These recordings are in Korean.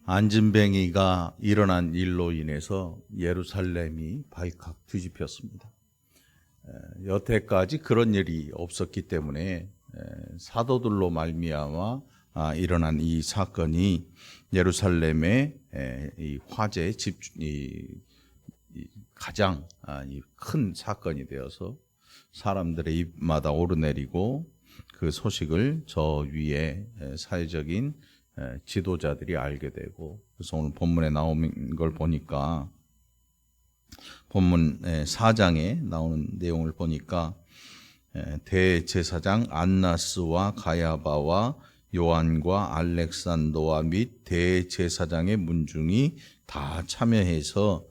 안진뱅이가 일어난 일로 인해서 예루살렘이 발칵 뒤집혔습니다. 여태까지 그런 일이 없었기 때문에 사도들로 말미암아 일어난 이 사건이 예루살렘의 이 화제 가장 큰 사건이 되어서 사람들의 입마다 오르내리고 그 소식을 저 위에 사회적인 지도자들이 알게 되고, 그래서 오늘 본문에 나오는 걸 보니까 본문 4장에 나오는 내용을 보니까 대제사장 안나스와 가야바와 요한과 알렉산더와 및 대제사장의 문중이 다 참여해서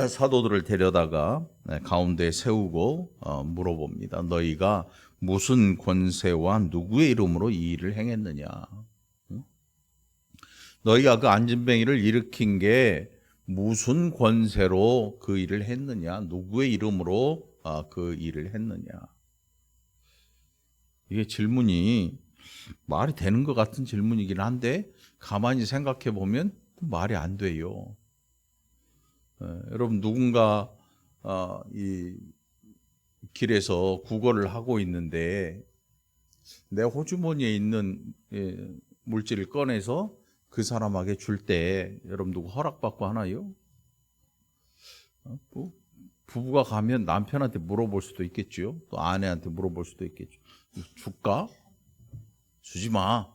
사도들을 데려다가 가운데 세우고 물어봅니다. 너희가 무슨 권세와 누구의 이름으로 이 일을 행했느냐? 너희가 그 안진뱅이를 일으킨 게 무슨 권세로 그 일을 했느냐? 누구의 이름으로 그 일을 했느냐? 이게 질문이 말이 되는 것 같은 질문이긴 한데 가만히 생각해 보면 말이 안 돼요. 여러분, 누군가 이 길에서 구걸을 하고 있는데 내 호주머니에 있는 물질을 꺼내서 그 사람에게 줄 때 여러분 누구 허락받고 하나요? 부부가 가면 남편한테 물어볼 수도 있겠죠. 또 아내한테 물어볼 수도 있겠죠. 줄까? 주지 마.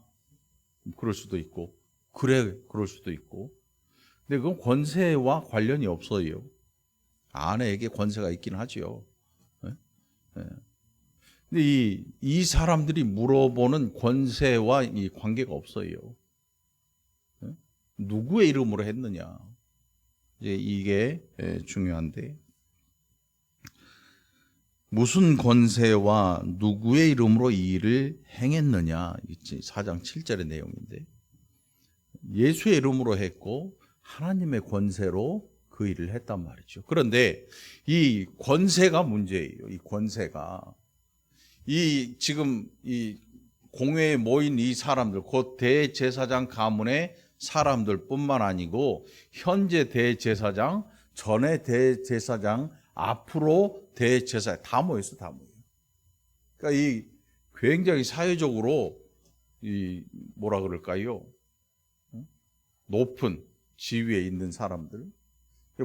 그럴 수도 있고, 그래, 그럴 수도 있고. 근데 그건 권세와 관련이 없어요. 아내에게 권세가 있긴 하죠. 근데 이 사람들이 물어보는 권세와 이 관계가 없어요. 누구의 이름으로 했느냐? 이제 이게 중요한데, 무슨 권세와 누구의 이름으로 이 일을 행했느냐? 4장 7절의 내용인데, 예수의 이름으로 했고 하나님의 권세로 그 일을 했단 말이죠. 그런데 이 권세가 문제예요. 이 권세가 지금 이 공회에 모인 이 사람들, 곧 대제사장 가문의 사람들뿐만 아니고 현재 대제사장, 전에 대제사장, 앞으로 대제사장 다 모였어, 다 모여. 그러니까 이 굉장히 사회적으로 뭐라 그럴까요? 높은 지위에 있는 사람들,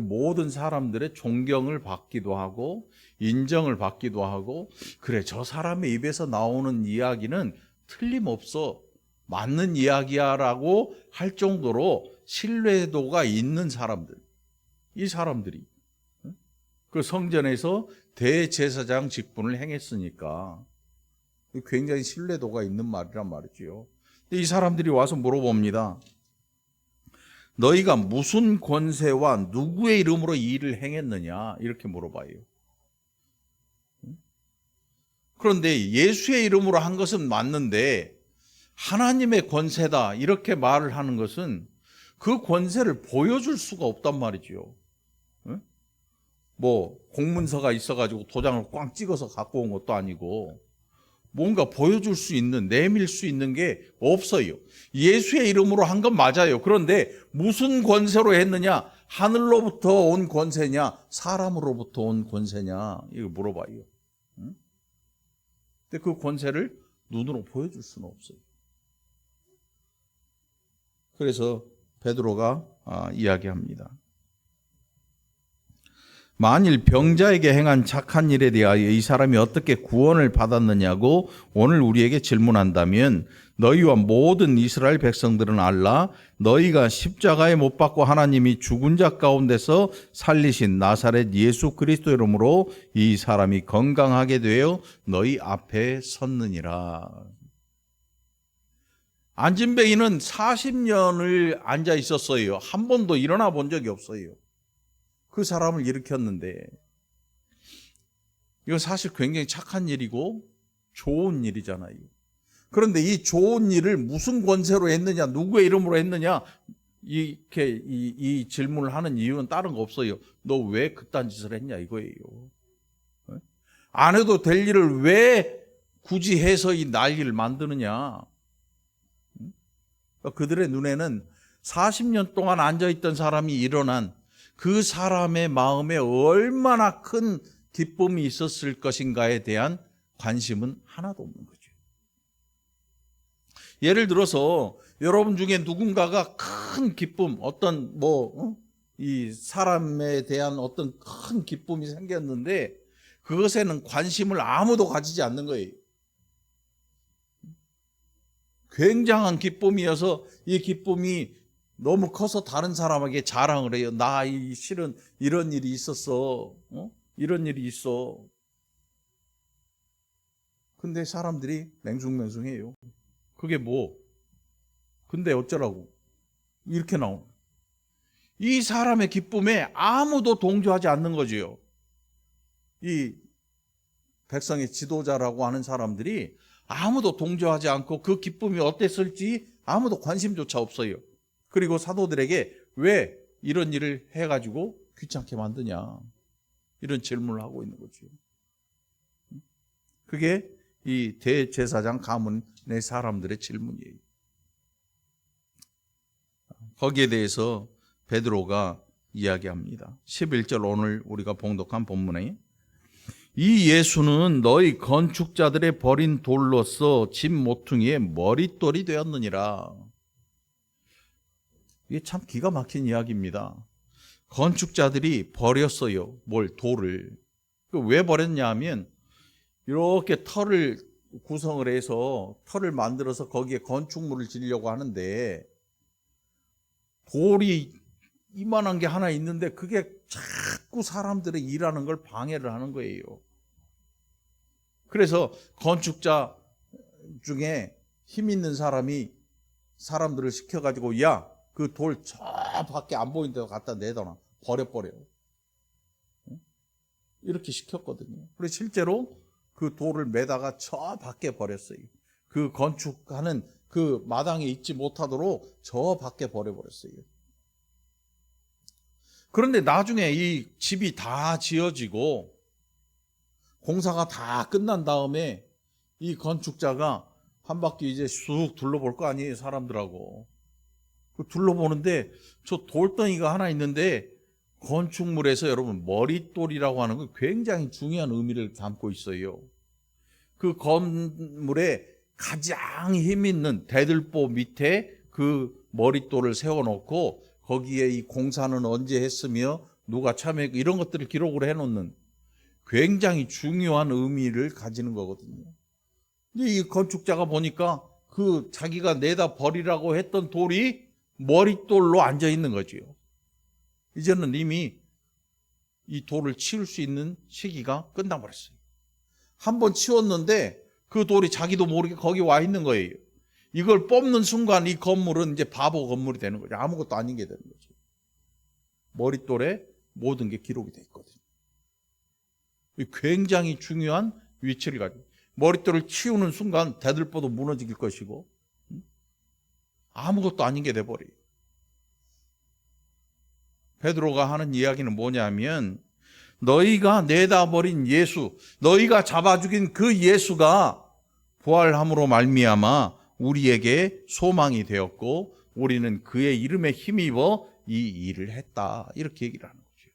모든 사람들의 존경을 받기도 하고 인정을 받기도 하고, 그래, 저 사람의 입에서 나오는 이야기는 틀림없어, 맞는 이야기야 라고 할 정도로 신뢰도가 있는 사람들, 이 사람들이 그 성전에서 대제사장 직분을 행했으니까 굉장히 신뢰도가 있는 말이란 말이죠. 이 사람들이 와서 물어봅니다. 너희가 무슨 권세와 누구의 이름으로 이 일을 행했느냐? 이렇게 물어봐요. 그런데 예수의 이름으로 한 것은 맞는데 하나님의 권세다 이렇게 말을 하는 것은 그 권세를 보여줄 수가 없단 말이죠. 뭐 공문서가 있어가지고 도장을 꽝 찍어서 갖고 온 것도 아니고 뭔가 보여줄 수 있는, 내밀 수 있는 게 없어요. 예수의 이름으로 한 건 맞아요. 그런데 무슨 권세로 했느냐? 하늘로부터 온 권세냐? 사람으로부터 온 권세냐? 이거 물어봐요. 근데 그 권세를 눈으로 보여줄 수는 없어요. 그래서 베드로가 이야기합니다. 만일 병자에게 행한 착한 일에 대하여 이 사람이 어떻게 구원을 받았느냐고 오늘 우리에게 질문한다면 너희와 모든 이스라엘 백성들은 알라. 너희가 십자가에 못 박고 하나님이 죽은 자 가운데서 살리신 나사렛 예수 그리스도 이름으로 이 사람이 건강하게 되어 너희 앞에 섰느니라. 안진뱅이는 40년을 앉아 있었어요. 한 번도 일어나 본 적이 없어요. 그 사람을 일으켰는데, 이건 사실 굉장히 착한 일이고 좋은 일이잖아요. 그런데 이 좋은 일을 무슨 권세로 했느냐, 누구의 이름으로 했느냐, 이렇게 이 질문을 하는 이유는 다른 거 없어요. 너 왜 그딴 짓을 했냐 이거예요. 안 해도 될 일을 왜 굳이 해서 이 난리를 만드느냐. 그들의 눈에는 40년 동안 앉아있던 사람이 일어난 그 사람의 마음에 얼마나 큰 기쁨이 있었을 것인가에 대한 관심은 하나도 없는 거죠. 예를 들어서 여러분 중에 누군가가 큰 기쁨, 어떤 이 사람에 대한 어떤 큰 기쁨이 생겼는데 그것에는 관심을 아무도 가지지 않는 거예요. 굉장한 기쁨이어서 이 기쁨이 너무 커서 다른 사람에게 자랑을 해요. 나 실은 이런 일이 있었어. 이런 일이 있어. 근데 사람들이 맹숭맹숭해요. 그게 뭐? 근데 어쩌라고? 이렇게 나오는. 이 사람의 기쁨에 아무도 동조하지 않는 거지요. 이 백성의 지도자라고 하는 사람들이 아무도 동조하지 않고 그 기쁨이 어땠을지 아무도 관심조차 없어요. 그리고 사도들에게 왜 이런 일을 해가지고 귀찮게 만드냐, 이런 질문을 하고 있는 거죠. 그게 이 대제사장 가문의 사람들의 질문이에요. 거기에 대해서 베드로가 이야기합니다. 11절 오늘 우리가 봉독한 본문에 이 예수는 너희 건축자들의 버린 돌로서 집 모퉁이의 머릿돌이 되었느니라. 이게 참 기가 막힌 이야기입니다. 건축자들이 버렸어요. 돌을. 왜 버렸냐 하면 이렇게 터를 구성을 해서 터를 만들어서 거기에 건축물을 지으려고 하는데 돌이 이만한 게 하나 있는데 그게 자꾸 사람들의 일하는 걸 방해를 하는 거예요. 그래서 건축자 중에 힘 있는 사람이 사람들을 시켜가지고 야, 그 돌 저 밖에 안 보이는 데로 갖다 내둬놔. 버려버려. 이렇게 시켰거든요. 그래서 실제로 그 돌을 매다가 저 밖에 버렸어요. 그 건축하는 그 마당에 있지 못하도록 저 밖에 버려버렸어요. 그런데 나중에 이 집이 다 지어지고 공사가 다 끝난 다음에 이 건축자가 한 바퀴 이제 쑥 둘러볼 거 아니에요, 사람들하고. 둘러보는데 저 돌덩이가 하나 있는데 건축물에서 여러분 머릿돌이라고 하는 건 굉장히 중요한 의미를 담고 있어요. 그 건물에 가장 힘 있는 대들보 밑에 그 머릿돌을 세워놓고 거기에 이 공사는 언제 했으며 누가 참여했고 이런 것들을 기록을 해놓는 굉장히 중요한 의미를 가지는 거거든요. 근데 이 건축자가 보니까 그 자기가 내다 버리라고 했던 돌이 머릿돌로 앉아 있는 거지요. 이제는 이미 이 돌을 치울 수 있는 시기가 끝나버렸어요. 한번 치웠는데 그 돌이 자기도 모르게 거기 와 있는 거예요. 이걸 뽑는 순간 이 건물은 이제 바보 건물이 되는 거죠. 아무것도 아닌 게 되는 거죠. 머릿돌에 모든 게 기록이 돼 있거든요. 굉장히 중요한 위치를 가지고 머릿돌을 치우는 순간 대들보도 무너질 것이고 아무것도 아닌 게 돼버려요. 베드로가 하는 이야기는 뭐냐면 너희가 내다버린 예수, 너희가 잡아 죽인 그 예수가 부활함으로 말미암아 우리에게 소망이 되었고 우리는 그의 이름에 힘입어 이 일을 했다. 이렇게 얘기를 하는 거죠.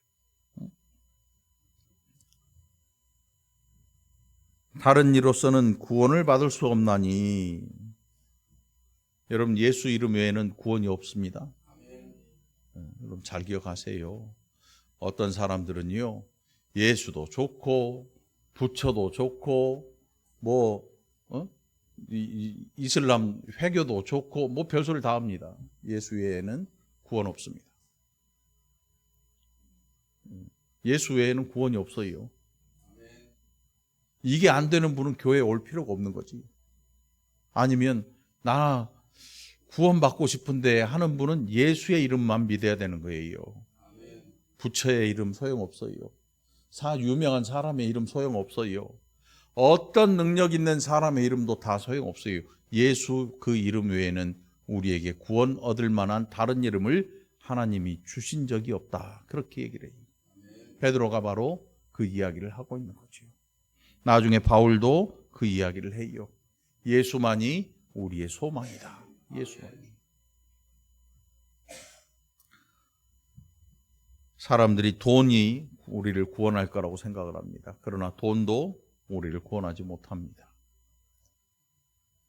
다른 이로서는 구원을 받을 수 없나니 여러분 예수 이름 외에는 구원이 없습니다. 여러분 잘 기억하세요. 어떤 사람들은요 예수도 좋고 부처도 좋고 이슬람 회교도 좋고 별소리를 다 합니다. 예수 외에는 구원 없습니다. 예수 외에는 구원이 없어요. 이게 안 되는 분은 교회에 올 필요가 없는 거지. 아니면 나 구원받고 싶은데 하는 분은 예수의 이름만 믿어야 되는 거예요. 부처의 이름 소용없어요. 유명한 사람의 이름 소용없어요. 어떤 능력 있는 사람의 이름도 다 소용없어요. 예수 그 이름 외에는 우리에게 구원 얻을 만한 다른 이름을 하나님이 주신 적이 없다. 그렇게 얘기를 해요. 베드로가 바로 그 이야기를 하고 있는 거죠. 나중에 바울도 그 이야기를 해요. 예수만이 우리의 소망이다. 예수만이. 사람들이 돈이 우리를 구원할 거라고 생각을 합니다. 그러나 돈도 우리를 구원하지 못합니다.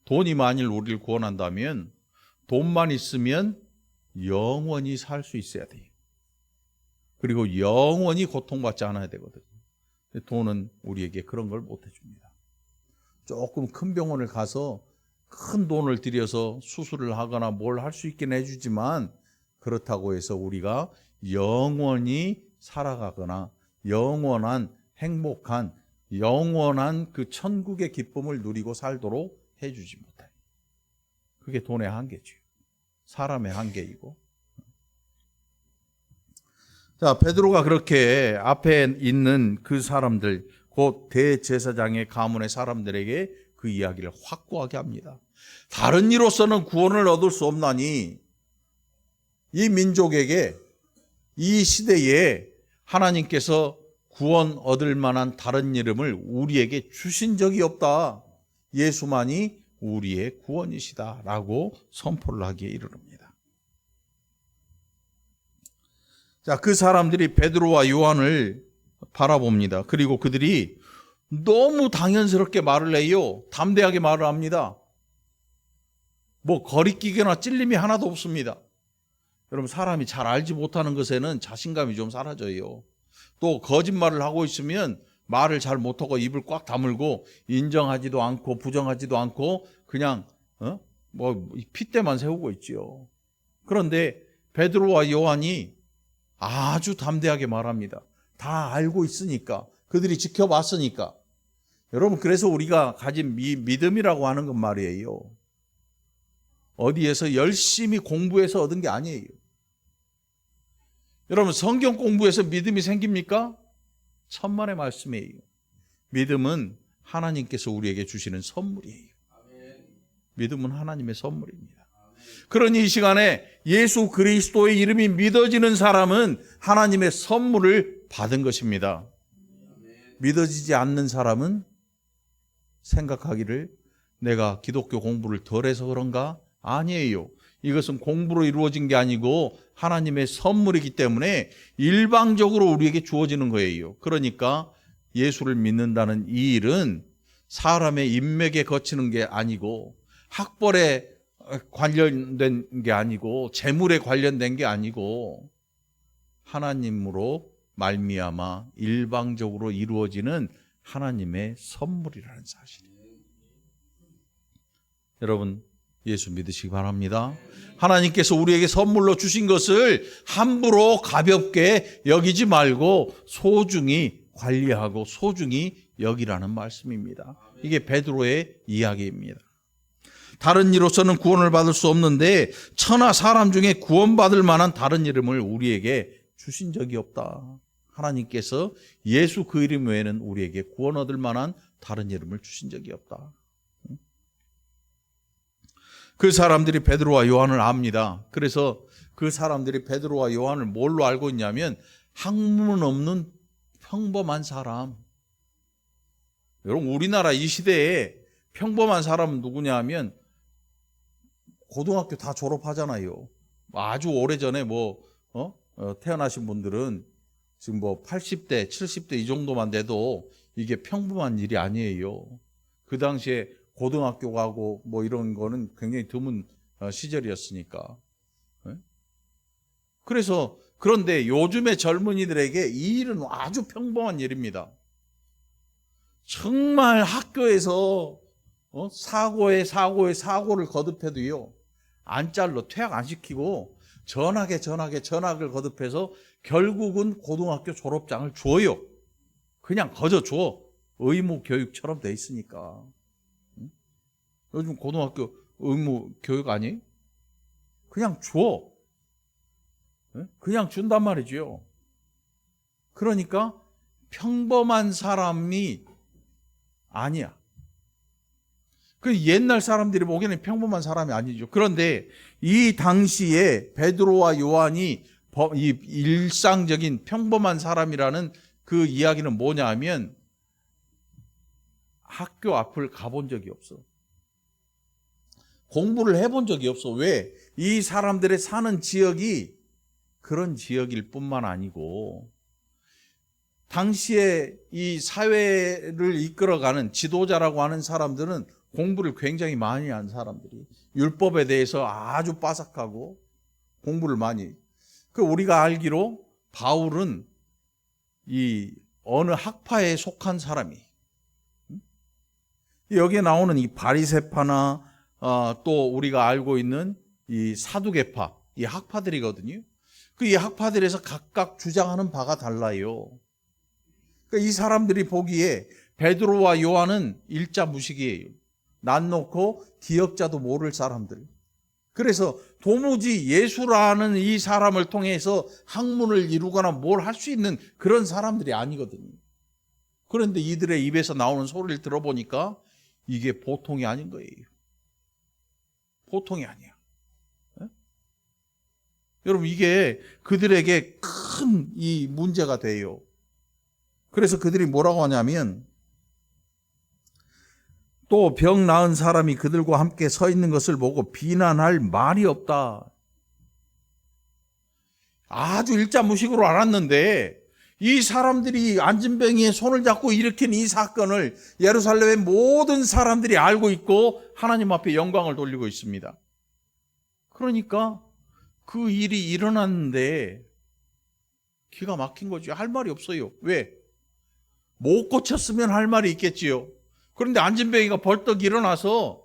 돈이 만일 우리를 구원한다면 돈만 있으면 영원히 살 수 있어야 돼요. 그리고 영원히 고통받지 않아야 되거든요. 돈은 우리에게 그런 걸 못 해줍니다. 조금 큰 병원을 가서 큰 돈을 들여서 수술을 하거나 뭘 할 수 있긴 해주지만 그렇다고 해서 우리가 영원히 살아가거나 영원한 행복한 영원한 그 천국의 기쁨을 누리고 살도록 해주지 못해요. 그게 돈의 한계죠. 사람의 한계이고. 자, 베드로가 그렇게 앞에 있는 그 사람들, 곧 대제사장의 가문의 사람들에게 그 이야기를 확고하게 합니다. 다른 이로서는 구원을 얻을 수 없나니 이 민족에게 이 시대에 하나님께서 구원 얻을 만한 다른 이름을 우리에게 주신 적이 없다. 예수만이 우리의 구원이시다라고 선포를 하기에 이르릅니다. 자, 그 사람들이 베드로와 요한을 바라봅니다. 그리고 그들이 너무 당연스럽게 말을 해요. 담대하게 말을 합니다. 뭐 거리끼거나 찔림이 하나도 없습니다. 여러분, 사람이 잘 알지 못하는 것에는 자신감이 좀 사라져요. 또 거짓말을 하고 있으면 말을 잘 못하고 입을 꽉 다물고 인정하지도 않고 부정하지도 않고 그냥 뭐 핏대만 세우고 있지요. 그런데 베드로와 요한이 아주 담대하게 말합니다. 다 알고 있으니까, 그들이 지켜봤으니까. 여러분, 그래서 우리가 가진 믿음이라고 하는 건 말이에요, 어디에서 열심히 공부해서 얻은 게 아니에요. 여러분, 성경 공부해서 믿음이 생깁니까? 천만의 말씀이에요. 믿음은 하나님께서 우리에게 주시는 선물이에요. 믿음은 하나님의 선물입니다. 그러니 이 시간에 예수 그리스도의 이름이 믿어지는 사람은 하나님의 선물을 받은 것입니다. 믿어지지 않는 사람은 생각하기를 내가 기독교 공부를 덜 해서 그런가? 아니에요. 이것은 공부로 이루어진 게 아니고 하나님의 선물이기 때문에 일방적으로 우리에게 주어지는 거예요. 그러니까 예수를 믿는다는 이 일은 사람의 인맥에 거치는 게 아니고 학벌에 관련된 게 아니고 재물에 관련된 게 아니고 하나님으로 말미암아 일방적으로 이루어지는 하나님의 선물이라는 사실이에요. 여러분, 예수 믿으시기 바랍니다. 하나님께서 우리에게 선물로 주신 것을 함부로 가볍게 여기지 말고 소중히 관리하고 소중히 여기라는 말씀입니다. 이게 베드로의 이야기입니다. 다른 이로서는 구원을 받을 수 없는데 천하 사람 중에 구원받을 만한 다른 이름을 우리에게 주신 적이 없다. 하나님께서 예수 그 이름 외에는 우리에게 구원 얻을 만한 다른 이름을 주신 적이 없다. 그 사람들이 베드로와 요한을 압니다. 그래서 그 사람들이 베드로와 요한을 뭘로 알고 있냐면 학문 없는 평범한 사람. 여러분, 우리나라 이 시대에 평범한 사람은 누구냐 하면 고등학교 다 졸업하잖아요. 아주 오래전에 태어나신 분들은 지금 80대, 70대 이 정도만 돼도 이게 평범한 일이 아니에요. 그 당시에 고등학교 가고 이런 거는 굉장히 드문 시절이었으니까. 그런데 요즘의 젊은이들에게 이 일은 아주 평범한 일입니다. 정말 학교에서 사고를 거듭해도요, 안 잘라, 퇴학 안 시키고 전학을 거듭해서 결국은 고등학교 졸업장을 줘요. 그냥 거저 줘. 의무 교육처럼 돼 있으니까. 요즘 고등학교 의무 교육 아니에요? 그냥 줘. 그냥 준단 말이죠. 그러니까 평범한 사람이 아니야. 그 옛날 사람들이 보기에는 평범한 사람이 아니죠. 그런데 이 당시에 베드로와 요한이 이 일상적인 평범한 사람이라는 그 이야기는 뭐냐 하면 학교 앞을 가본 적이 없어. 공부를 해본 적이 없어. 왜? 이 사람들의 사는 지역이 그런 지역일 뿐만 아니고 당시에 이 사회를 이끌어가는 지도자라고 하는 사람들은 공부를 굉장히 많이 한 사람들이, 율법에 대해서 아주 빠삭하고 공부를 많이. 우리가 알기로 바울은 이 어느 학파에 속한 사람이, 여기에 나오는 이 바리새파나 또 우리가 알고 있는 이 사두개파, 이 학파들이거든요. 이 학파들에서 각각 주장하는 바가 달라요. 이 사람들이 보기에 베드로와 요한은 일자 무식이에요. 난 놓고 기역자도 모를 사람들. 그래서 도무지 예수라는 이 사람을 통해서 학문을 이루거나 뭘 할 수 있는 그런 사람들이 아니거든요. 그런데 이들의 입에서 나오는 소리를 들어보니까 이게 보통이 아닌 거예요. 보통이 아니야. 네? 여러분, 이게 그들에게 큰 이 문제가 돼요. 그래서 그들이 뭐라고 하냐면, 또 병 나은 사람이 그들과 함께 서 있는 것을 보고 비난할 말이 없다. 아주 일자무식으로 알았는데 이 사람들이 안진뱅이의 손을 잡고 일으킨 이 사건을 예루살렘의 모든 사람들이 알고 있고 하나님 앞에 영광을 돌리고 있습니다. 그러니까 그 일이 일어났는데 기가 막힌 거죠. 할 말이 없어요. 왜? 못 고쳤으면 할 말이 있겠지요. 그런데 안진뱅이가 벌떡 일어나서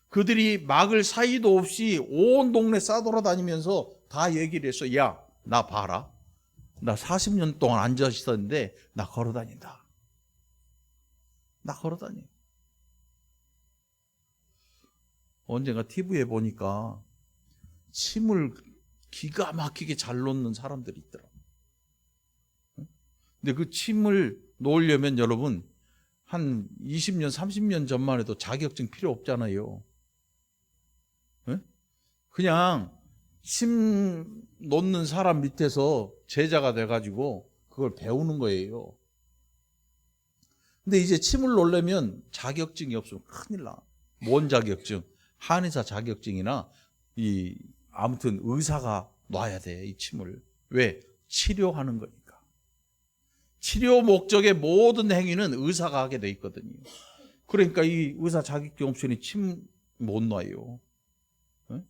그들이 막을 사이도 없이 온 동네 싸돌아다니면서 다 얘기를 했어. 야, 나 봐라. 나 40년 동안 앉아 있었는데 나 걸어다닌다. 나 걸어다녀. 언젠가 TV에 보니까 침을 기가 막히게 잘 놓는 사람들이 있더라고요. 근데 그 침을 놓으려면 여러분 한 20년, 30년 전만 해도 자격증 필요 없잖아요. 네? 그냥 침 놓는 사람 밑에서 제자가 돼가지고 그걸 배우는 거예요. 근데 이제 침을 놓으려면 자격증이 없으면 큰일 나. 뭔 자격증? 한의사 자격증이나 아무튼 의사가 놔야 돼, 이 침을. 왜? 치료하는 거니까. 치료 목적의 모든 행위는 의사가 하게 돼 있거든요. 그러니까 이 의사 자격증 없으니 침 못 놔요. 네?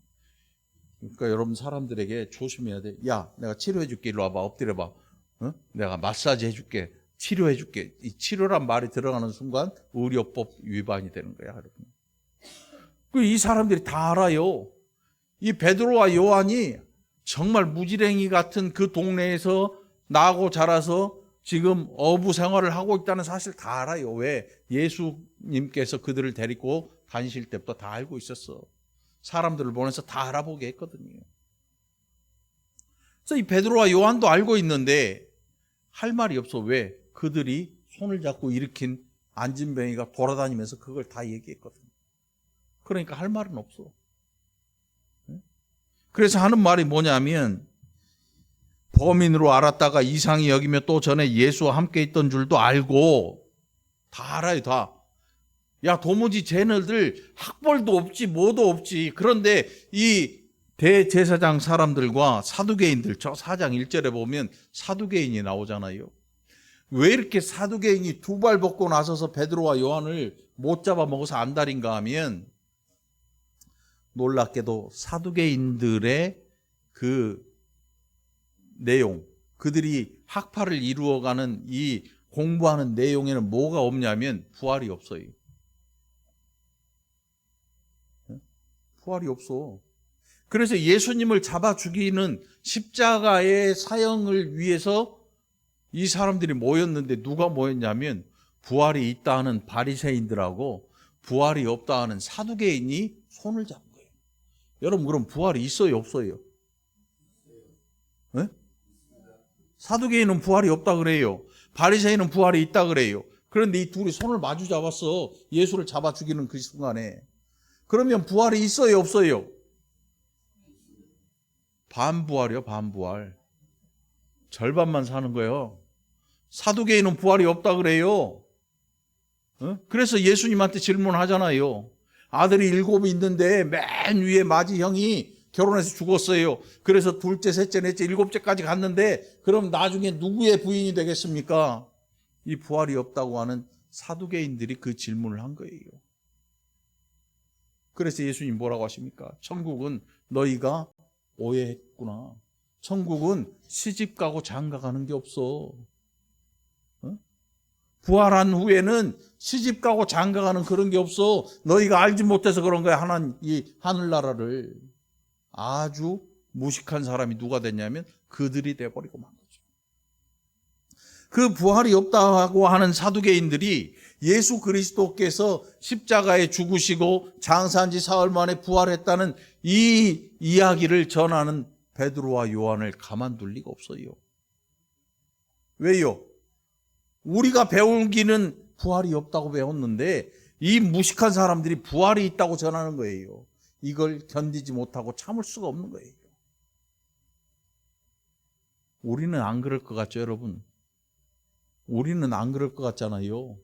그러니까 여러분 사람들에게 조심해야 돼. 야, 내가 치료해 줄게. 일로 와봐. 엎드려봐. 어? 내가 마사지 해줄게. 치료해 줄게. 이 치료란 말이 들어가는 순간 의료법 위반이 되는 거야, 여러분. 이 사람들이 다 알아요. 이 베드로와 요한이 정말 무지랭이 같은 그 동네에서 나고 자라서 지금 어부 생활을 하고 있다는 사실 다 알아요. 왜? 예수님께서 그들을 데리고 다니실 때부터 다 알고 있었어. 사람들을 보내서 다 알아보게 했거든요. 그래서 이 베드로와 요한도 알고 있는데 할 말이 없어. 왜? 그들이 손을 잡고 일으킨 안진뱅이가 돌아다니면서 그걸 다 얘기했거든. 그러니까 할 말은 없어. 그래서 하는 말이 뭐냐면, 범인으로 알았다가 이상히 여기며 또 전에 예수와 함께 있던 줄도 알고, 다 알아요, 다. 야, 도무지 쟤네들 학벌도 없지, 뭐도 없지. 그런데 이 대제사장 사람들과 사두개인들, 저 4장 1절에 보면 사두개인이 나오잖아요. 왜 이렇게 사두개인이 두 발 벗고 나서서 베드로와 요한을 못 잡아먹어서 안달인가 하면, 놀랍게도 사두개인들의 그 내용, 그들이 학파를 이루어가는 이 공부하는 내용에는 뭐가 없냐면 부활이 없어요. 부활이 없어. 그래서 예수님을 잡아 죽이는 십자가의 사형을 위해서 이 사람들이 모였는데 누가 모였냐면 부활이 있다 하는 바리새인들하고 부활이 없다 하는 사두개인이 손을 잡은 거예요. 여러분, 그럼 부활이 있어요, 없어요? 네? 사두개인은 부활이 없다 그래요. 바리새인은 부활이 있다 그래요. 그런데 이 둘이 손을 마주 잡았어. 예수를 잡아 죽이는 그 순간에. 그러면 부활이 있어요, 없어요? 반부활이요, 반부활. 절반만 사는 거예요. 사두개인은 부활이 없다 그래요. 그래서 예수님한테 질문하잖아요. 아들이 7 있는데 맨 위에 맏이 형이 결혼해서 죽었어요. 그래서 둘째, 셋째, 넷째, 일곱째까지 갔는데 그럼 나중에 누구의 부인이 되겠습니까? 이 부활이 없다고 하는 사두개인들이 그 질문을 한 거예요. 그래서 예수님 뭐라고 하십니까? 천국은 너희가 오해했구나. 천국은 시집가고 장가가는 게 없어. 부활한 후에는 시집가고 장가가는 그런 게 없어. 너희가 알지 못해서 그런 거야. 이 하늘나라를. 아주 무식한 사람이 누가 됐냐면 그들이 돼버리고 만 거죠. 그 부활이 없다고 하는 사두개인들이 예수 그리스도께서 십자가에 죽으시고 장사한 지 사흘 만에 부활했다는 이 이야기를 전하는 베드로와 요한을 가만둘 리가 없어요. 왜요? 우리가 배우기는 부활이 없다고 배웠는데 이 무식한 사람들이 부활이 있다고 전하는 거예요. 이걸 견디지 못하고 참을 수가 없는 거예요. 우리는 안 그럴 것 같죠, 여러분? 우리는 안 그럴 것 같잖아요.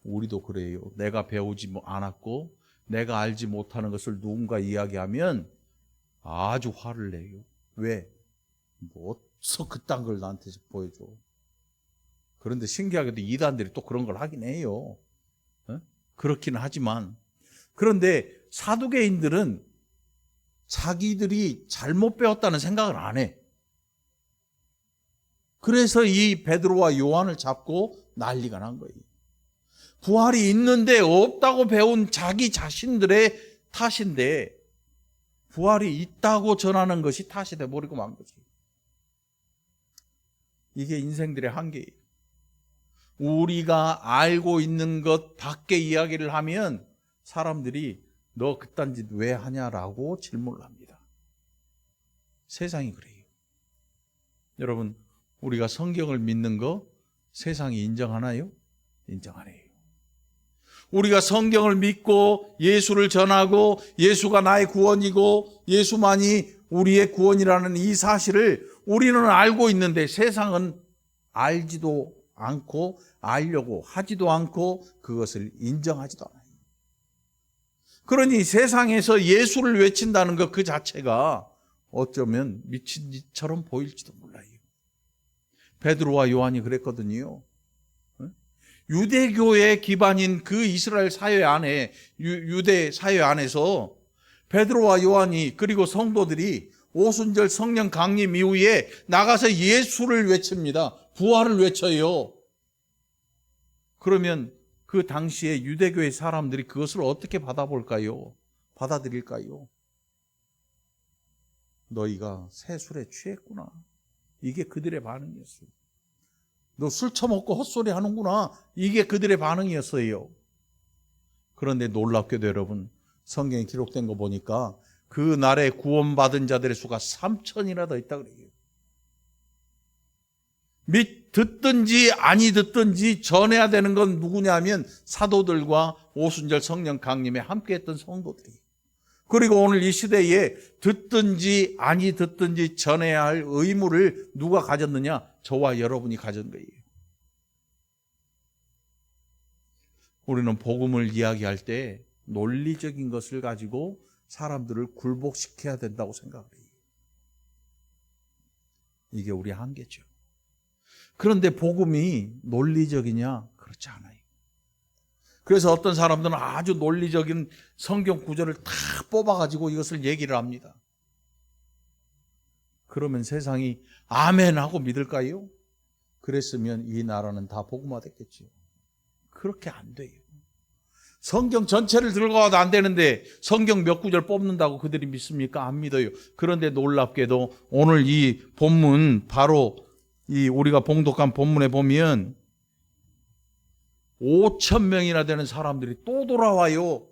우리도 그래요. 내가 배우지 않았고 내가 알지 못하는 것을 누군가 이야기하면 아주 화를 내요. 왜? 뭐 어디서 그딴 걸 나한테 보여줘. 그런데 신기하게도 이단들이 또 그런 걸 하긴 해요. 그렇긴 하지만 그런데 사두개인들은 자기들이 잘못 배웠다는 생각을 안 해. 그래서 이 베드로와 요한을 잡고 난리가 난 거예요. 부활이 있는데 없다고 배운 자기 자신들의 탓인데 부활이 있다고 전하는 것이 탓이 돼버리고 만 거지. 이게 인생들의 한계예요. 우리가 알고 있는 것 밖의 이야기를 하면 사람들이 너 그딴 짓 왜 하냐라고 질문을 합니다. 세상이 그래요. 여러분, 우리가 성경을 믿는 거 세상이 인정하나요? 인정 안 해요. 우리가 성경을 믿고 예수를 전하고 예수가 나의 구원이고 예수만이 우리의 구원이라는 이 사실을 우리는 알고 있는데 세상은 알지도 않고 알려고 하지도 않고 그것을 인정하지도 않아요. 그러니 세상에서 예수를 외친다는 것 그 자체가 어쩌면 미친 짓처럼 보일지도 몰라요. 베드로와 요한이 그랬거든요. 유대교의 기반인 그 이스라엘 사회 안에 유대 사회 안에서 베드로와 요한이 그리고 성도들이 오순절 성령 강림 이후에 나가서 예수를 외칩니다. 부활을 외쳐요. 그러면 그 당시에 유대교의 사람들이 그것을 어떻게 받아볼까요? 받아들일까요? 너희가 새 술에 취했구나. 이게 그들의 반응이었어요. 너 술 처먹고 헛소리 하는구나. 이게 그들의 반응이었어요. 그런데 놀랍게도 여러분, 성경에 기록된 거 보니까 그 날에 구원받은 자들의 수가 3,000이나 더 있다 그래요. 듣든지 아니 듣든지 전해야 되는 건 누구냐면 사도들과 오순절 성령 강림에 함께했던 성도들이. 그리고 오늘 이 시대에 듣든지 아니 듣든지 전해야 할 의무를 누가 가졌느냐? 저와 여러분이 가진 거예요. 우리는 복음을 이야기할 때 논리적인 것을 가지고 사람들을 굴복시켜야 된다고 생각해요. 이게 우리의 한계죠. 그런데 복음이 논리적이냐? 그렇지 않아요. 그래서 어떤 사람들은 아주 논리적인 성경 구절을 다 뽑아가지고 이것을 얘기를 합니다. 그러면 세상이 아멘 하고 믿을까요? 그랬으면 이 나라는 다 복음화됐겠죠. 그렇게 안 돼요. 성경 전체를 들고 와도 안 되는데 성경 몇 구절 뽑는다고 그들이 믿습니까? 안 믿어요. 그런데 놀랍게도 오늘 이 본문 바로 이 우리가 봉독한 본문에 보면 5,000명이나 되는 사람들이 또 돌아와요.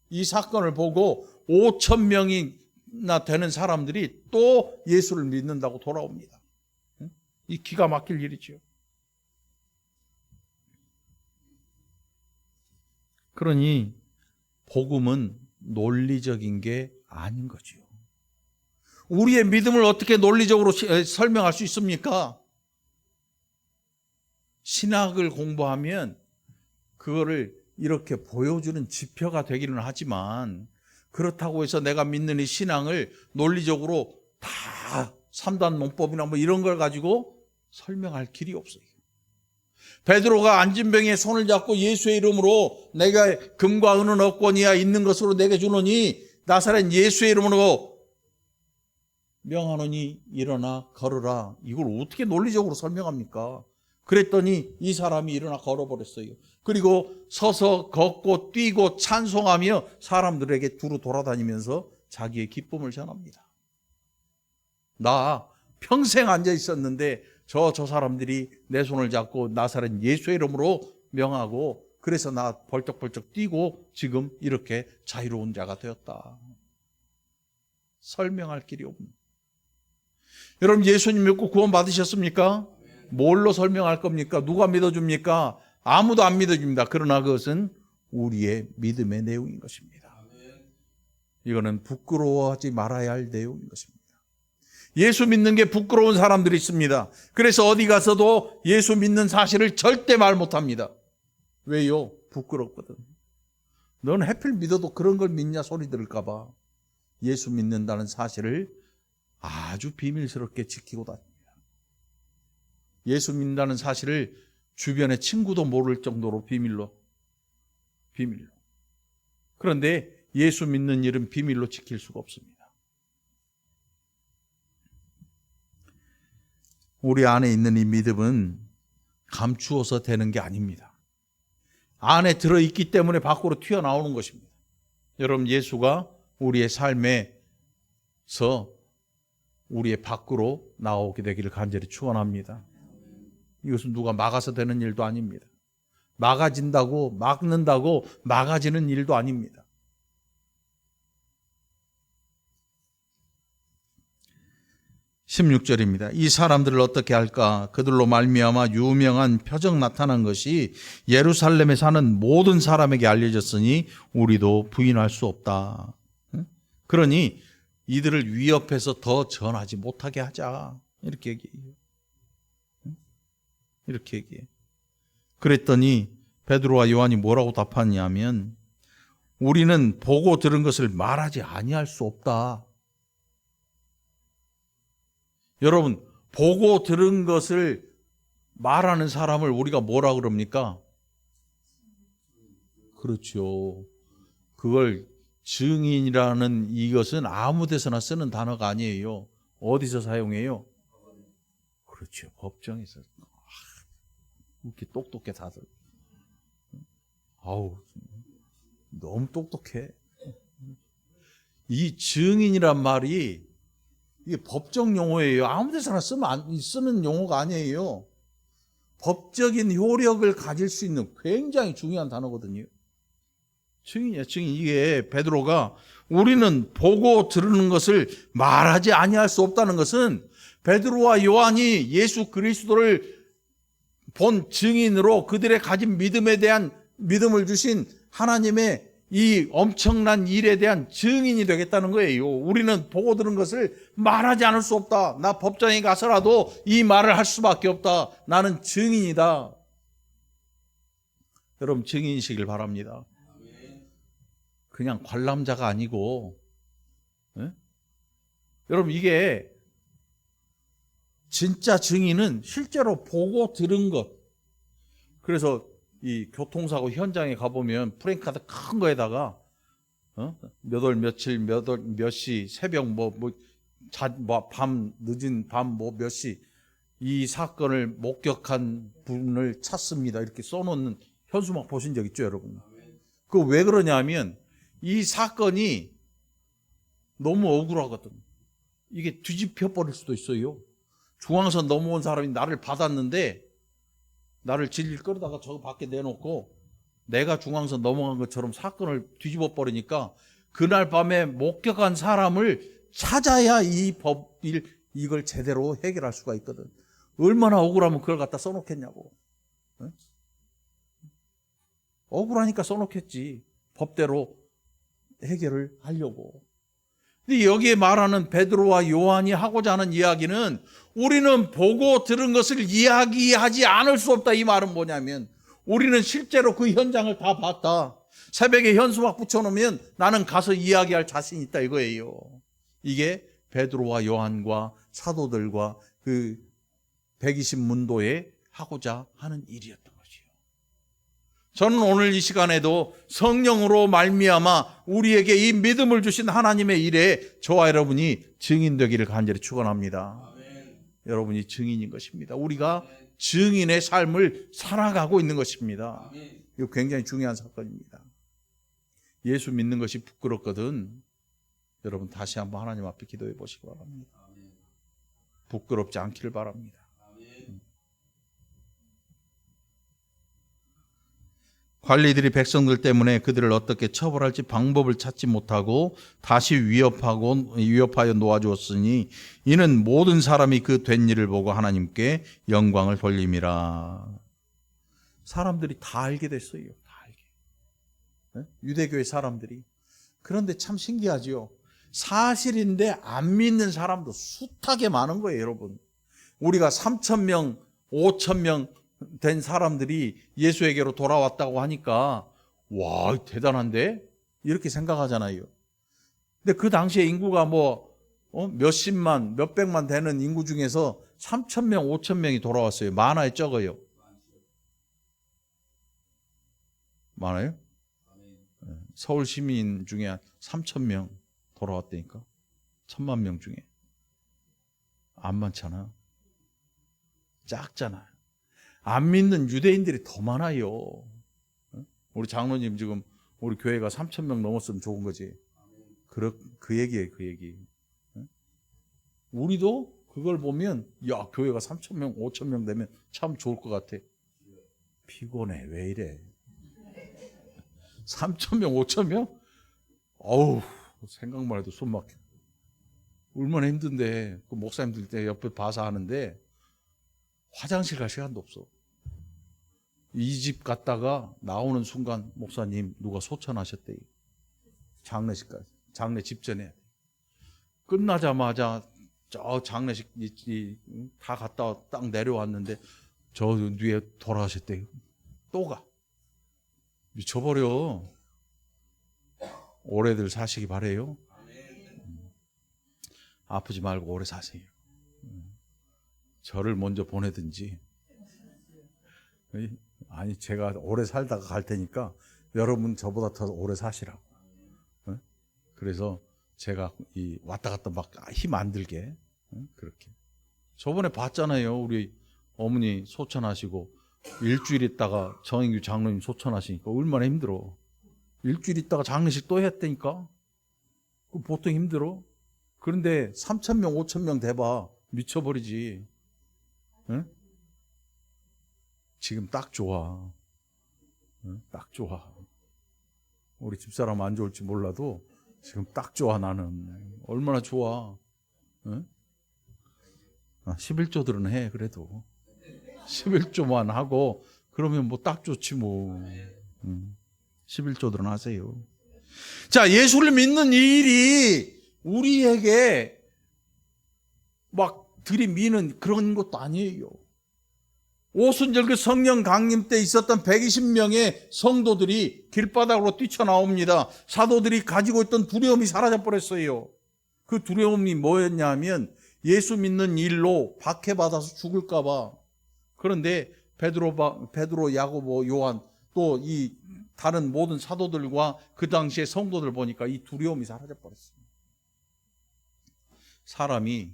이 사건을 보고 5,000명이나 되는 사람들이 또 예수를 믿는다고 돌아옵니다. 이 기가 막힐 일이죠. 그러니 복음은 논리적인 게 아닌 거죠. 우리의 믿음을 어떻게 논리적으로 설명할 수 있습니까? 신학을 공부하면 그거를 이렇게 보여주는 지표가 되기는 하지만 그렇다고 해서 내가 믿는 이 신앙을 논리적으로 다 3단 논법이나 뭐 이런 걸 가지고 설명할 길이 없어요. 베드로가 안진병에 손을 잡고 예수의 이름으로 내가 금과 은은 없거니와 있는 것으로 내게 주노니 나사렛 예수의 이름으로 명하노니 일어나 걸으라. 이걸 어떻게 논리적으로 설명합니까? 그랬더니 이 사람이 일어나 걸어버렸어요. 그리고 서서 걷고 뛰고 찬송하며 사람들에게 두루 돌아다니면서 자기의 기쁨을 전합니다. 나 평생 앉아 있었는데 저 사람들이 내 손을 잡고 나사렛 예수의 이름으로 명하고 그래서 나 벌떡벌떡 뛰고 지금 이렇게 자유로운 자가 되었다. 설명할 길이 없는. 여러분 예수님 믿고 구원 받으셨습니까? 뭘로 설명할 겁니까? 누가 믿어줍니까? 아무도 안 믿어줍니다. 그러나 그것은 우리의 믿음의 내용인 것입니다. 이거는 부끄러워하지 말아야 할 내용인 것입니다. 예수 믿는 게 부끄러운 사람들이 있습니다. 그래서 어디 가서도 예수 믿는 사실을 절대 말 못합니다. 왜요? 부끄럽거든. 넌 하필 믿어도 그런 걸 믿냐 소리 들을까 봐 예수 믿는다는 사실을 아주 비밀스럽게 지키고 다닙니다. 예수 믿는다는 사실을 주변의 친구도 모를 정도로 비밀로. 그런데 예수 믿는 일은 비밀로 지킬 수가 없습니다. 우리 안에 있는 이 믿음은 감추어서 되는 게 아닙니다. 안에 들어있기 때문에 밖으로 튀어나오는 것입니다. 여러분 예수가 우리의 삶에서 우리의 밖으로 나오게 되기를 간절히 축원합니다. 이것은 누가 막아서 되는 일도 아닙니다. 막아진다고 막는다고 막아지는 일도 아닙니다. 16절입니다. 이 사람들을 어떻게 할까? 그들로 말미암아 유명한 표적 나타난 것이 예루살렘에 사는 모든 사람에게 알려졌으니 우리도 부인할 수 없다. 그러니 이들을 위협해서 더 전하지 못하게 하자. 이렇게 얘기해요. 이렇게 얘기해. 그랬더니 베드로와 요한이 뭐라고 답하냐면 우리는 보고 들은 것을 말하지 아니할 수 없다. 여러분, 보고 들은 것을 말하는 사람을 우리가 뭐라 그럽니까? 그렇죠. 그걸 증인이라는 이것은 아무 데서나 쓰는 단어가 아니에요. 어디서 사용해요? 그렇죠. 법정에서. 이렇게 똑똑해 다들. 아우, 너무 똑똑해. 이 증인이란 말이 이게 법정 용어예요. 아무 데서나 쓰는 용어가 아니에요. 법적인 효력을 가질 수 있는 굉장히 중요한 단어거든요. 증인이야, 증인. 이게 베드로가 우리는 보고 들은 것을 말하지 아니할 수 없다는 것은 베드로와 요한이 예수 그리스도를 본 증인으로 그들의 가진 믿음에 대한 믿음을 주신 하나님의 이 엄청난 일에 대한 증인이 되겠다는 거예요. 우리는 보고 들은 것을 말하지 않을 수 없다. 나 법정에 가서라도 이 말을 할 수밖에 없다. 나는 증인이다. 여러분 증인이시길 바랍니다. 그냥 관람자가 아니고 여러분 이게 진짜 증인은 실제로 보고 들은 것. 그래서 이 교통사고 현장에 가보면 프랭카드 큰 거에다가 몇 월 며칠 몇 시 새벽 밤 늦은 밤 몇 시 이 사건을 목격한 분을 찾습니다. 이렇게 써놓는 현수막 보신 적 있죠, 여러분? 그거 왜 그러냐면 이 사건이 너무 억울하거든. 이게 뒤집혀 버릴 수도 있어요. 중앙선 넘어온 사람이 나를 받았는데 나를 질질 끌다가 저 밖에 내놓고 내가 중앙선 넘어간 것처럼 사건을 뒤집어 버리니까 그날 밤에 목격한 사람을 찾아야 이걸 제대로 해결할 수가 있거든. 얼마나 억울하면 그걸 갖다 써놓겠냐고. 응? 억울하니까 써놓겠지. 법대로 해결을 하려고. 근데 여기에 말하는 베드로와 요한이 하고자 하는 이야기는 우리는 보고 들은 것을 이야기하지 않을 수 없다. 이 말은 뭐냐면 우리는 실제로 그 현장을 다 봤다. 새벽에 현수막 붙여놓으면 나는 가서 이야기할 자신 있다 이거예요. 이게 베드로와 요한과 사도들과 그 120문도에 하고자 하는 일이었던 것이요. 저는 오늘 이 시간에도 성령으로 말미암아 우리에게 이 믿음을 주신 하나님의 일에 저와 여러분이 증인되기를 간절히 축원합니다. 여러분이 증인인 것입니다. 우리가 증인의 삶을 살아가고 있는 것입니다. 이거 굉장히 중요한 사건입니다. 예수 믿는 것이 부끄럽거든 여러분 다시 한번 하나님 앞에 기도해 보시기 바랍니다. 부끄럽지 않기를 바랍니다. 관리들이 백성들 때문에 그들을 어떻게 처벌할지 방법을 찾지 못하고 다시 위협하여 놓아주었으니 이는 모든 사람이 그 된 일을 보고 하나님께 영광을 돌림이라. 사람들이 다 알게 됐어요. 다 알게. 유대교의 사람들이. 그런데 참 신기하지요. 사실인데 안 믿는 사람도 숱하게 많은 거예요, 여러분. 우리가 3,000명, 5,000명 된 사람들이 예수에게로 돌아왔다고 하니까 와 대단한데? 이렇게 생각하잖아요. 근데 그 당시에 인구가 몇십만, 몇백만 되는 인구 중에서 3,000명, 5,000명이 돌아왔어요. 많아요? 적어요? 많아요? 서울 시민 중에 한 3,000명 돌아왔다니까. 1,000만 명 중에. 안 많잖아. 작잖아. 안 믿는 유대인들이 더 많아요. 우리 장로님 지금 우리 교회가 3,000명 넘었으면 좋은 거지. 그 얘기예요, 그 얘기. 우리도 그걸 보면 야 교회가 3,000명, 5,000명 되면 참 좋을 것 같아. 피곤해. 왜 이래? 3,000명, 5,000명? 어우 생각만 해도 손 막혀. 얼마나 힘든데 그 목사님들 때 옆에 봐서 하는데 화장실 갈 시간도 없어. 이 집 갔다가 나오는 순간 목사님 누가 소천하셨대요. 장례식까지. 장례 직전에. 끝나자마자 저 장례식 다 갔다 딱 내려왔는데 저 위에 돌아가셨대요. 또 가. 미쳐버려. 오래들 사시기 바래요. 아프지 말고 오래 사세요. 저를 먼저 보내든지. 아니 제가 오래 살다가 갈 테니까 여러분 저보다 더 오래 사시라고. 그래서 제가 이 왔다 갔다 막 힘 안 들게 그렇게. 저번에 봤잖아요. 우리 어머니 소천하시고 일주일 있다가 정인규 장로님 소천하시니까 얼마나 힘들어. 일주일 있다가 장례식 또 했다니까. 그 보통 힘들어. 그런데 3,000명, 5,000명 돼봐. 미쳐버리지. 응? 지금 딱 좋아. 응? 딱 좋아. 우리 집사람 안 좋을지 몰라도 지금 딱 좋아 나는. 얼마나 좋아. 응? 11조들은 해 그래도. 11조만 하고 그러면 뭐 딱 좋지 뭐. 11조들은 하세요. 자, 예수를 믿는 이 일이 우리에게 막 들이미는 그런 것도 아니에요. 오순절 그 성령 강림 때 있었던 120명의 성도들이 길바닥으로 뛰쳐나옵니다. 사도들이 가지고 있던 두려움이 사라져 버렸어요. 그 두려움이 뭐였냐 하면 예수 믿는 일로 박해받아서 죽을까 봐. 그런데 베드로, 야고보, 요한 또 이 다른 모든 사도들과 그 당시의 성도들 보니까 이 두려움이 사라져 버렸어요. 사람이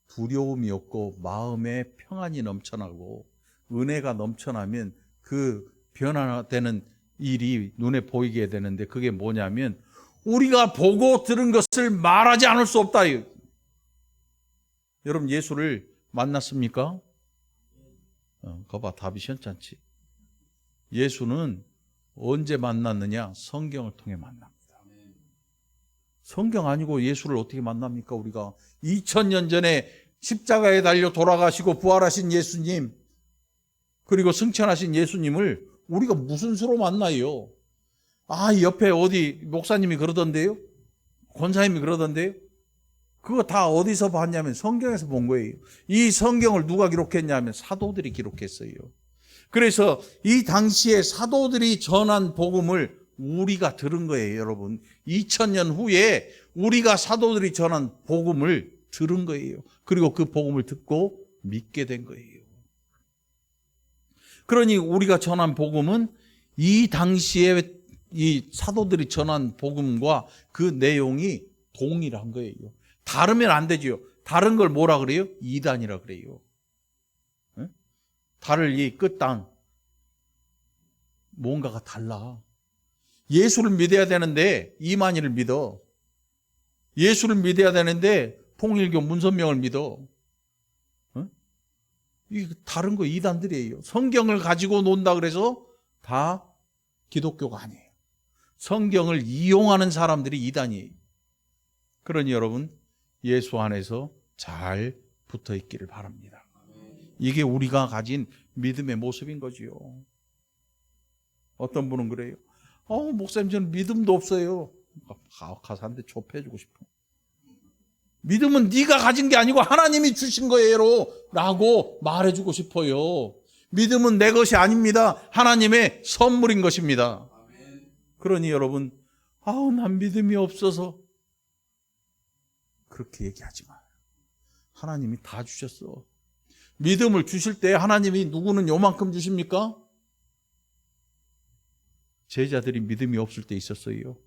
두려움이 없고 마음에 평안이 넘쳐나고 은혜가 넘쳐나면 그 변화되는 일이 눈에 보이게 되는데 그게 뭐냐면 우리가 보고 들은 것을 말하지 않을 수 없다. 여러분 예수를 만났습니까? 거봐 답이 시원찮지. 예수는 언제 만났느냐? 성경을 통해 만납니다. 성경 아니고 예수를 어떻게 만납니까? 우리가 2000년 전에 십자가에 달려 돌아가시고 부활하신 예수님 그리고 승천하신 예수님을 우리가 무슨 수로 만나요? 옆에 어디 목사님이 그러던데요? 권사님이 그러던데요? 그거 다 어디서 봤냐면 성경에서 본 거예요. 이 성경을 누가 기록했냐면 사도들이 기록했어요. 그래서 이 당시에 사도들이 전한 복음을 우리가 들은 거예요, 여러분. 2000년 후에 우리가 사도들이 전한 복음을 들은 거예요. 그리고 그 복음을 듣고 믿게 된 거예요. 그러니 우리가 전한 복음은 이 당시에 이 사도들이 전한 복음과 그 내용이 동일한 거예요. 다르면 안 되지요. 다른 걸 뭐라 그래요? 이단이라 그래요. 다를 이 끝단 뭔가가 달라. 예수를 믿어야 되는데 이만희를 믿어. 예수를 믿어야 되는데 통일교 문선명을 믿어. 이 다른 거 이단들이에요. 성경을 가지고 논다 그래서 다 기독교가 아니에요. 성경을 이용하는 사람들이 이단이에요. 그러니 여러분 예수 안에서 잘 붙어 있기를 바랍니다. 이게 우리가 가진 믿음의 모습인 거지요. 어떤 분은 그래요. 목사님 저는 믿음도 없어요. 가서 한 대 좁혀주고 싶어. 믿음은 네가 가진 게 아니고 하나님이 주신 거예요 라고 말해주고 싶어요. 믿음은 내 것이 아닙니다. 하나님의 선물인 것입니다. 그러니 여러분 난 믿음이 없어서 그렇게 얘기하지 마요. 하나님이 다 주셨어. 믿음을 주실 때 하나님이 누구는 요만큼 주십니까? 제자들이 믿음이 없을 때 있었어요.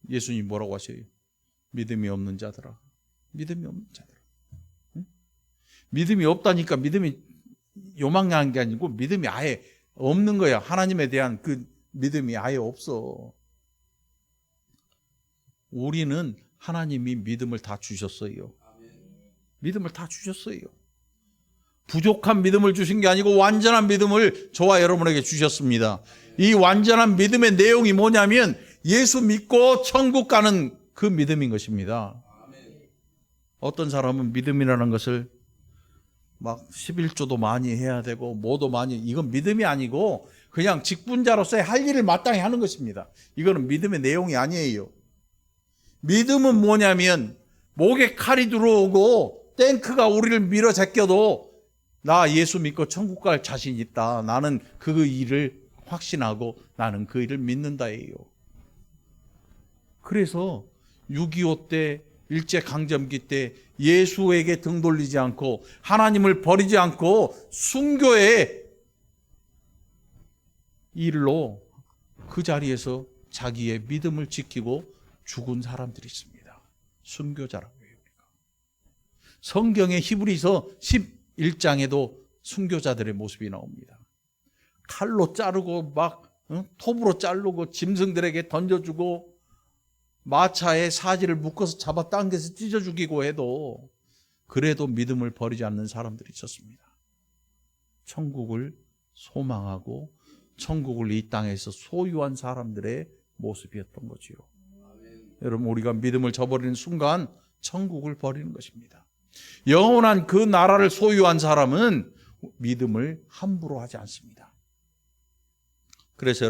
예수님이 뭐라고 하셔요? 믿음이 없는 자들아. 믿음이 없는 자들아. 믿음이 없다니까 믿음이 요망한 게 아니고 믿음이 아예 없는 거야. 하나님에 대한 그 믿음이 아예 없어. 우리는 하나님이 믿음을 다 주셨어요. 믿음을 다 주셨어요. 부족한 믿음을 주신 게 아니고 완전한 믿음을 저와 여러분에게 주셨습니다. 이 완전한 믿음의 내용이 뭐냐면 예수 믿고 천국 가는 그 믿음인 것입니다. 어떤 사람은 믿음이라는 것을 막 11조도 많이 해야 되고 뭐도 많이, 이건 믿음이 아니고 그냥 직분자로서의 할 일을 마땅히 하는 것입니다. 이거는 믿음의 내용이 아니에요. 믿음은 뭐냐면 목에 칼이 들어오고 탱크가 우리를 밀어 제껴도 나 예수 믿고 천국 갈 자신 있다. 나는 그 일을 확신하고 나는 그 일을 믿는다예요. 그래서 6.25 때 일제강점기 때 예수에게 등 돌리지 않고 하나님을 버리지 않고 순교의 일로 그 자리에서 자기의 믿음을 지키고 죽은 사람들이 있습니다. 순교자라고 해요. 성경의 히브리서 11장에도 순교자들의 모습이 나옵니다. 칼로 자르고 막 톱으로 자르고 짐승들에게 던져주고 마차에 사지를 묶어서 잡아 당겨서 찢어 죽이고 해도 그래도 믿음을 버리지 않는 사람들이 있었습니다. 천국을 소망하고 천국을 이 땅에서 소유한 사람들의 모습이었던 거지요. 여러분 우리가 믿음을 저버리는 순간 천국을 버리는 것입니다. 영원한 그 나라를 소유한 사람은 믿음을 함부로 하지 않습니다. 그래서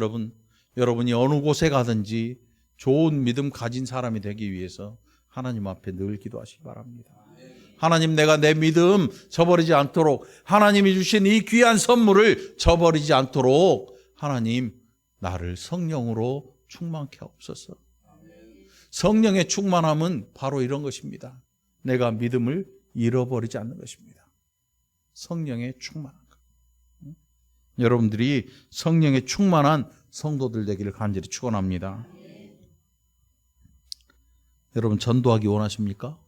여러분이 어느 곳에 가든지 좋은 믿음 가진 사람이 되기 위해서 하나님 앞에 늘 기도하시기 바랍니다. 하나님, 내가 내 믿음 저버리지 않도록, 하나님이 주신 이 귀한 선물을 저버리지 않도록 하나님 나를 성령으로 충만케 하옵소서. 성령의 충만함은 바로 이런 것입니다. 내가 믿음을 잃어버리지 않는 것입니다. 성령의 충만한 것. 여러분들이 성령의 충만한 성도들 되기를 간절히 축원합니다. 여러분 전도하기 원하십니까?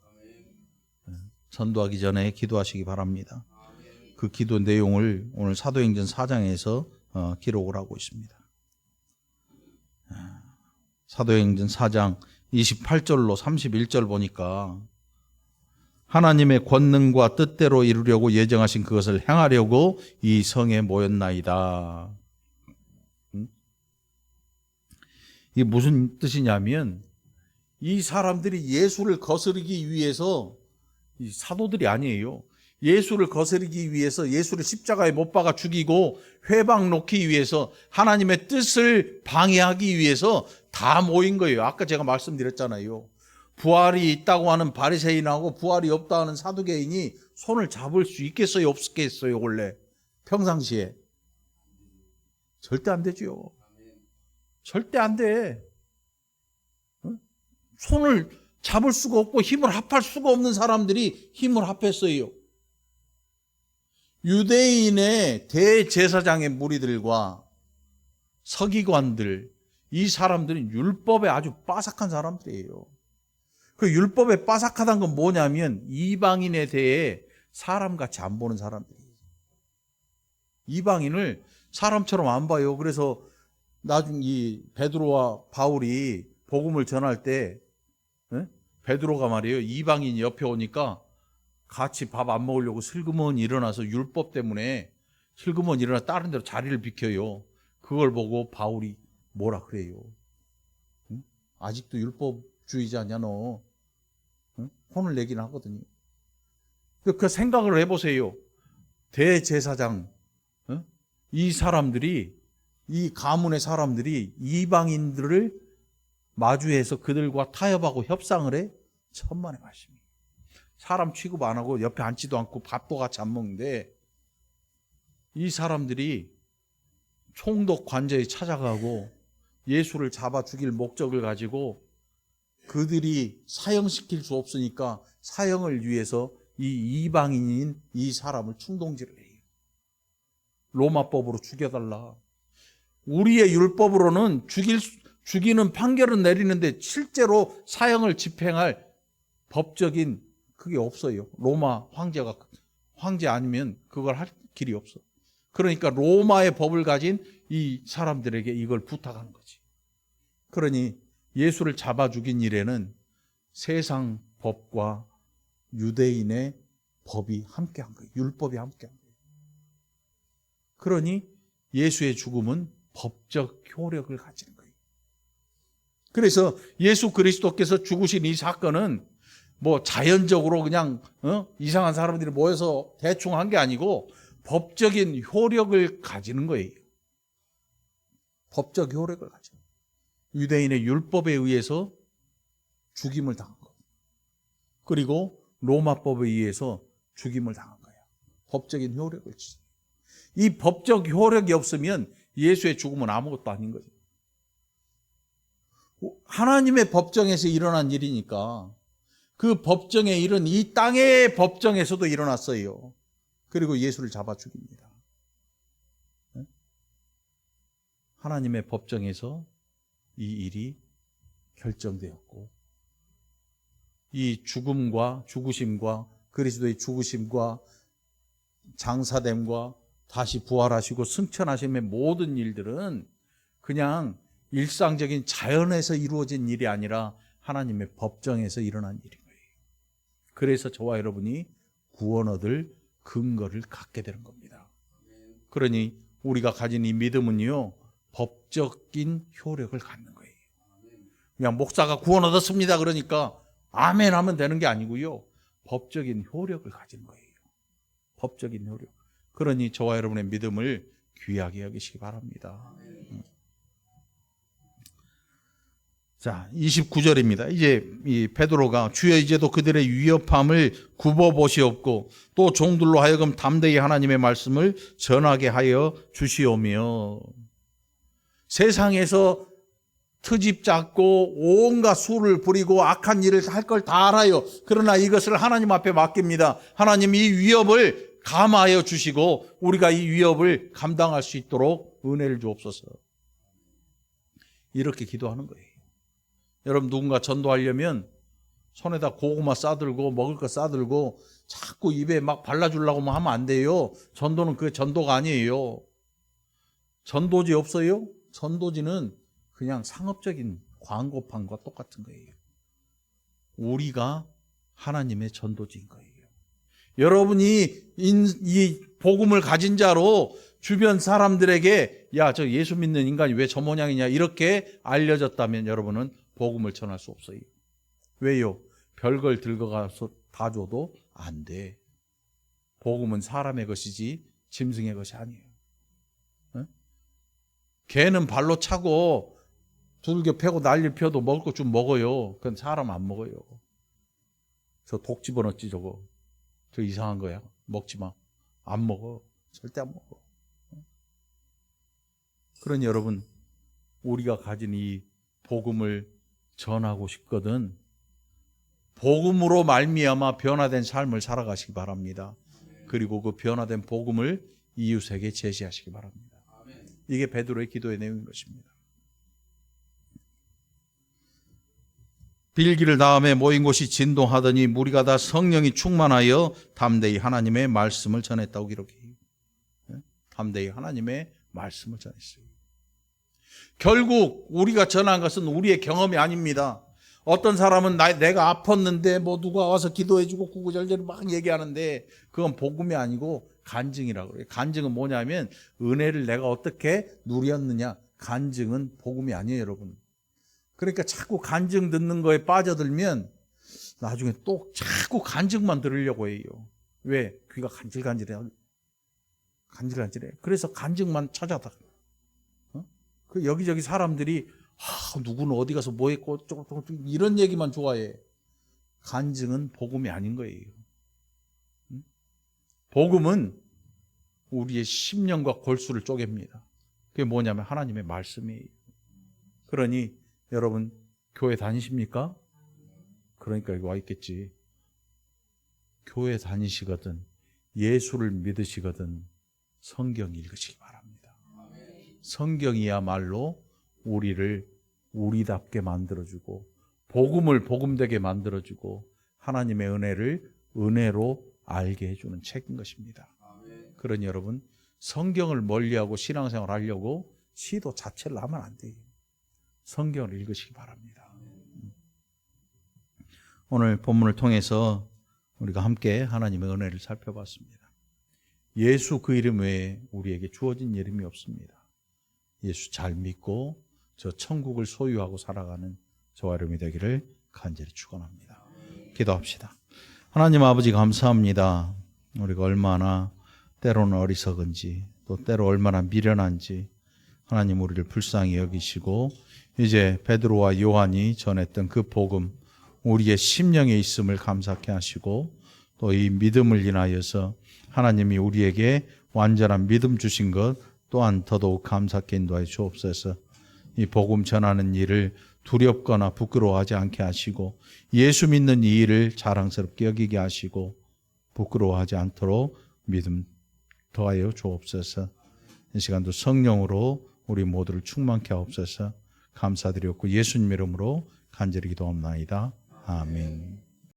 전도하기 전에 기도하시기 바랍니다. 그 기도 내용을 오늘 사도행전 4장에서 기록을 하고 있습니다. 사도행전 4장 28절로 31절 보니까 하나님의 권능과 뜻대로 이루려고 예정하신 그것을 행하려고 이 성에 모였나이다. 이게 무슨 뜻이냐면 이 사람들이 예수를 거스르기 위해서, 이 사도들이 아니에요. 예수를 거스르기 위해서 예수를 십자가에 못 박아 죽이고 회방 놓기 위해서 하나님의 뜻을 방해하기 위해서 다 모인 거예요. 아까 제가 말씀드렸잖아요. 부활이 있다고 하는 바리새인하고 부활이 없다 하는 사두개인이 손을 잡을 수 있겠어요? 없겠어요? 원래 평상시에 절대 안 되죠. 절대 안 돼. 손을 잡을 수가 없고 힘을 합할 수가 없는 사람들이 힘을 합했어요. 유대인의 대제사장의 무리들과 서기관들, 이 사람들은 율법에 아주 빠삭한 사람들이에요. 그 율법에 빠삭하다는 건 뭐냐면 이방인에 대해 사람같이 안 보는 사람들이에요. 이방인을 사람처럼 안 봐요. 그래서 나중에 이 베드로와 바울이 복음을 전할 때 베드로가 말이에요. 이방인이 옆에 오니까 같이 밥 안 먹으려고 슬그머니 일어나서 율법 때문에 슬그머니 일어나 다른 데로 자리를 비켜요. 그걸 보고 바울이 뭐라 그래요? 응? 아직도 율법주의자냐 너? 응? 혼을 내긴 하거든요. 그 생각을 해보세요. 대제사장, 응? 이 사람들이, 이 가문의 사람들이 이방인들을 마주해서 그들과 타협하고 협상을 해? 천만의 말씀이에요. 사람 취급 안 하고 옆에 앉지도 않고 밥도 같이 안 먹는데 이 사람들이 총독 관저에 찾아가고 예수를 잡아 죽일 목적을 가지고 그들이 사형시킬 수 없으니까 사형을 위해서 이 이방인인 이 사람을 충동질을 해요. 로마법으로 죽여달라. 우리의 율법으로는 죽이는 판결은 내리는데 실제로 사형을 집행할 법적인 그게 없어요. 로마 황제 아니면 그걸 할 길이 없어. 그러니까 로마의 법을 가진 이 사람들에게 이걸 부탁하는 거지. 그러니 예수를 잡아 죽인 일에는 세상 법과 유대인의 법이 함께한 거예요. 율법이 함께한 거예요. 그러니 예수의 죽음은 법적 효력을 가지는 거예요. 그래서 예수 그리스도께서 죽으신 이 사건은 뭐 자연적으로 그냥 이상한 사람들이 모여서 대충 한 게 아니고 법적인 효력을 가지는 거예요. 법적 효력을 가지는 거예요. 유대인의 율법에 의해서 죽임을 당한 거예요. 그리고 로마법에 의해서 죽임을 당한 거예요. 법적인 효력을 지지. 이 법적 효력이 없으면 예수의 죽음은 아무것도 아닌 거죠. 하나님의 법정에서 일어난 일이니까 그 법정의 일은 이 땅의 법정에서도 일어났어요. 그리고 예수를 잡아 죽입니다. 하나님의 법정에서 이 일이 결정되었고 이 죽음과 죽으심과 그리스도의 죽으심과 장사됨과 다시 부활하시고 승천하심의 모든 일들은 그냥 일상적인 자연에서 이루어진 일이 아니라 하나님의 법정에서 일어난 일인 거예요. 그래서 저와 여러분이 구원 얻을 근거를 갖게 되는 겁니다. 그러니 우리가 가진 이 믿음은요, 법적인 효력을 갖는 거예요. 그냥 목사가 구원 얻었습니다 그러니까 아멘 하면 되는 게 아니고요, 법적인 효력을 가진 거예요. 법적인 효력. 그러니 저와 여러분의 믿음을 귀하게 여기시기 바랍니다. 자, 29절입니다. 이제 이 베드로가 주여 이제도 그들의 위협함을 굽어보시옵고 또 종들로 하여금 담대히 하나님의 말씀을 전하게 하여 주시오며. 세상에서 트집 잡고 온갖 수를 부리고 악한 일을 할 걸 다 알아요. 그러나 이것을 하나님 앞에 맡깁니다. 하나님 이 위협을 감하여 주시고 우리가 이 위협을 감당할 수 있도록 은혜를 주옵소서. 이렇게 기도하는 거예요. 여러분 누군가 전도하려면 손에다 고구마 싸들고 먹을 거 싸들고 자꾸 입에 막 발라주려고 하면 안 돼요. 전도는 그게 전도가 아니에요. 전도지 없어요? 전도지는 그냥 상업적인 광고판과 똑같은 거예요. 우리가 하나님의 전도지인 거예요. 여러분이 이 복음을 가진 자로 주변 사람들에게 야, 저 예수 믿는 인간이 왜 저 모양이냐 이렇게 알려졌다면 여러분은 복음을 전할 수 없어요. 왜요? 별걸 들고 가서 다 줘도 안 돼. 복음은 사람의 것이지 짐승의 것이 아니에요. 응? 개는 발로 차고 두들겨 패고 난리 펴도 먹을 거 좀 먹어요. 그건 사람 안 먹어요. 저 독 집어넣지 저거. 저 이상한 거야. 먹지 마. 안 먹어. 절대 안 먹어. 그러니 여러분 우리가 가진 이 복음을 전하고 싶거든 복음으로 말미암아 변화된 삶을 살아가시기 바랍니다. 그리고 그 변화된 복음을 이웃에게 제시하시기 바랍니다. 이게 베드로의 기도의 내용인 것입니다. 빌기를 다음에 모인 곳이 진동하더니 무리가 다 성령이 충만하여 담대히 하나님의 말씀을 전했다고 기록해요. 담대히 하나님의 말씀을 전했어요. 결국 우리가 전한 것은 우리의 경험이 아닙니다. 어떤 사람은 내가 아팠는데 뭐 누가 와서 기도해주고 구구절절 막 얘기하는데 그건 복음이 아니고 간증이라고 그래요. 간증은 뭐냐면 은혜를 내가 어떻게 누렸느냐. 간증은 복음이 아니에요, 여러분. 그러니까 자꾸 간증 듣는 거에 빠져들면 나중에 또 자꾸 간증만 들으려고 해요. 왜? 귀가 간질간질해. 간질간질해. 그래서 간증만 찾아다. 그 여기저기 사람들이 누구는 어디 가서 뭐 했고 어쩌고 이런 얘기만 좋아해. 간증은 복음이 아닌 거예요. 복음은 우리의 심령과 골수를 쪼갭니다. 그게 뭐냐면 하나님의 말씀이에요. 그러니 여러분 교회 다니십니까? 그러니까 여기 와 있겠지. 교회 다니시거든 예수를 믿으시거든 성경 읽으시기 바랍니다. 성경이야말로 우리를 우리답게 만들어주고 복음을 복음되게 만들어주고 하나님의 은혜를 은혜로 알게 해주는 책인 것입니다. 그러니 여러분 성경을 멀리하고 신앙생활 하려고 시도 자체를 하면 안 돼요. 성경을 읽으시기 바랍니다. 오늘 본문을 통해서 우리가 함께 하나님의 은혜를 살펴봤습니다. 예수 그 이름 외에 우리에게 주어진 이름이 없습니다. 예수 잘 믿고 저 천국을 소유하고 살아가는 저와 여러분이 되기를 간절히 축원합니다. 기도합시다. 하나님 아버지 감사합니다. 우리가 얼마나 때로는 어리석은지 또 때로 얼마나 미련한지 하나님 우리를 불쌍히 여기시고 이제 베드로와 요한이 전했던 그 복음 우리의 심령에 있음을 감사케 하시고 또 이 믿음을 인하여서 하나님이 우리에게 완전한 믿음 주신 것 또한 더더욱 감사케 인도하여 주옵소서. 이 복음 전하는 일을 두렵거나 부끄러워하지 않게 하시고 예수 믿는 이 일을 자랑스럽게 여기게 하시고 부끄러워하지 않도록 믿음 더하여 주옵소서. 이 시간도 성령으로 우리 모두를 충만케 하옵소서. 감사드렸고 예수님 이름으로 간절히 기도합나이다. 아멘.